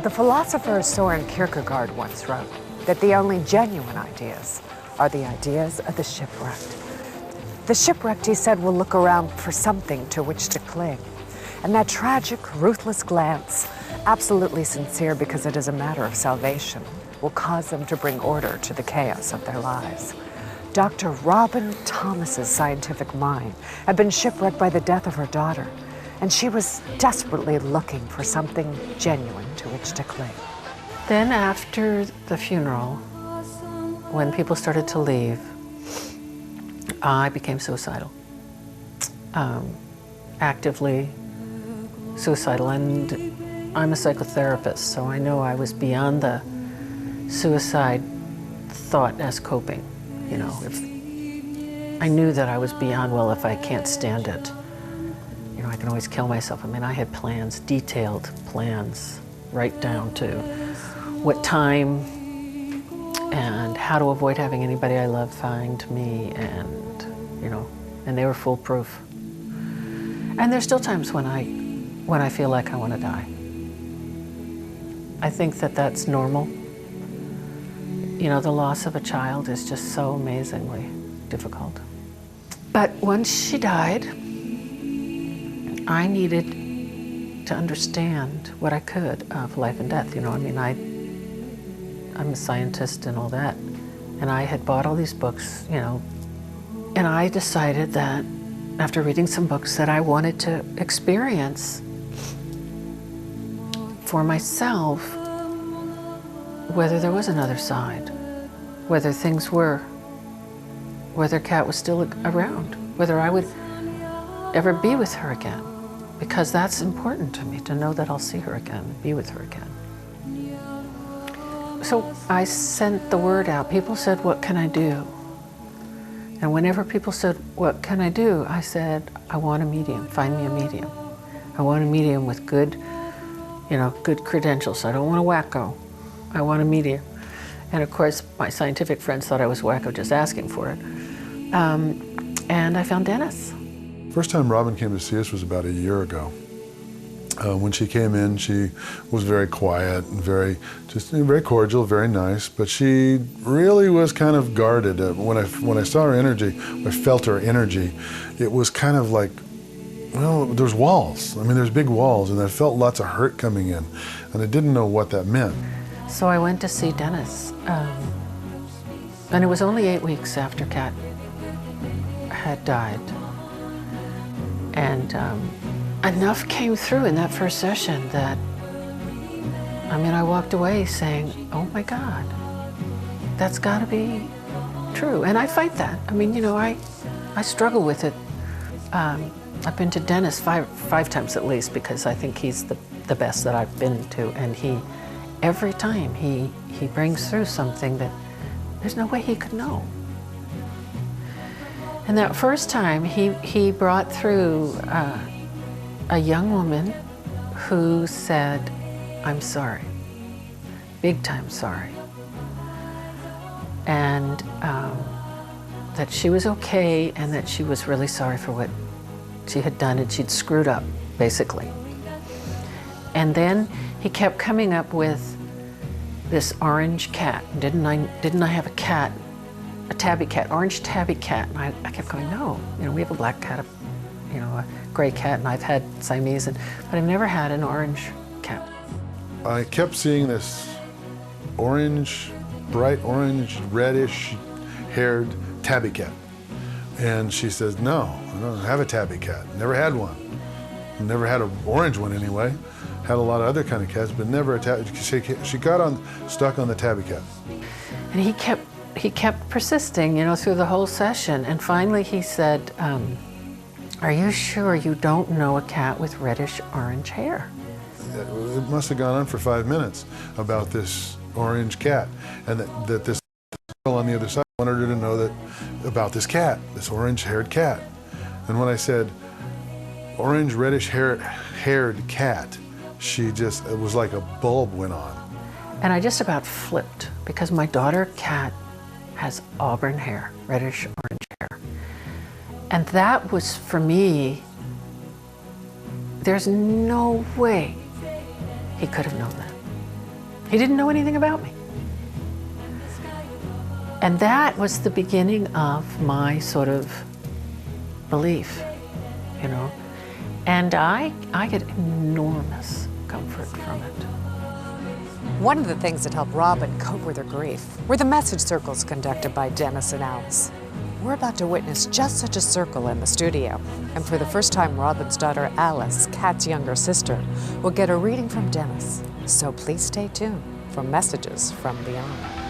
The philosopher Soren Kierkegaard once wrote that the only genuine ideas are the ideas of the shipwrecked. The shipwrecked, he said, will look around for something to which to cling. And that tragic, ruthless glance, absolutely sincere because it is a matter of salvation, will cause them to bring order to the chaos of their lives. Dr. Robin Thomas's scientific mind had been shipwrecked by the death of her daughter, and she was desperately looking for something genuine to which to cling. Then after the funeral, when people started to leave, I became suicidal. Actively suicidal, and I'm a psychotherapist, so I know I was beyond the suicide thought as coping. You know, if I knew that I was beyond, well, if I can't stand it, you know, I can always kill myself. I mean, I had plans, detailed plans, right down to what time and how to avoid having anybody I love find me, and, you know, and they were foolproof. And there's still times when I feel like I want to die. I think that that's normal. You know, the loss of a child is just so amazingly difficult. But once she died, I needed to understand what I could of life and death. You know, I mean, I'm a scientist and all that, and I had bought all these books, you know, and I decided that after reading some books that I wanted to experience for myself whether there was another side, whether things were, whether Kat was still around, whether I would ever be with her again, because that's important to me, to know that I'll see her again, be with her again. So I sent the word out. People said, what can I do? And whenever people said, what can I do? I said, I want a medium, find me a medium. I want a medium with good, you know, good credentials. I don't want a wacko. I want a medium. And of course, my scientific friends thought I was wacko just asking for it. And I found Dennis. First time Robin came to see us was about a year ago. When she came in, she was very quiet and very cordial, very nice, but she really was kind of guarded. When I saw her energy, I felt her energy, it was kind of like, well, there's walls. I mean, there's big walls, and I felt lots of hurt coming in, and I didn't know what that meant. So I went to see Dennis, and it was only 8 weeks after Kat had died. And enough came through in that first session that, I mean, I walked away saying, oh my God, that's gotta be true. And I fight that. I mean, you know, I struggle with it. I've been to Dennis five times at least, because I think he's the best that I've been to. And every time he brings through something that there's no way he could know. And that first time he brought through a young woman who said, I'm sorry, big time sorry. And that she was okay, and that she was really sorry for what she had done, and she'd screwed up, basically. And then he kept coming up with this orange cat. Didn't I have a cat, a tabby cat, orange tabby cat? And I kept going, no, you know, we have a black cat, you know, a gray cat, and I've had Siamese, but I've never had an orange cat. I kept seeing this orange, bright orange, reddish haired tabby cat. And she says, no, I don't have a tabby cat. Never had one. Never had an orange one anyway. Had a lot of other kind of cats, but never a tabby. She got stuck on the tabby cat. And he kept persisting, you know, through the whole session. And finally he said, are you sure you don't know a cat with reddish orange hair? It must have gone on for 5 minutes about this orange cat, and that this girl on the other side wanted her to know about this cat, this orange-haired cat. And when I said, orange, reddish-haired cat, it was like a bulb went on. And I just about flipped, because my daughter Kat has auburn hair, reddish orange hair. And that was, for me, there's no way he could have known that. He didn't know anything about me. And that was the beginning of my sort of belief, you know. And I get enormous comfort from it. One of the things that helped Robin cope with her grief were the message circles conducted by Dennis and Alice. We're about to witness just such a circle in the studio. And for the first time, Robin's daughter Alice, Kat's younger sister, will get a reading from Dennis. So please stay tuned for messages from beyond.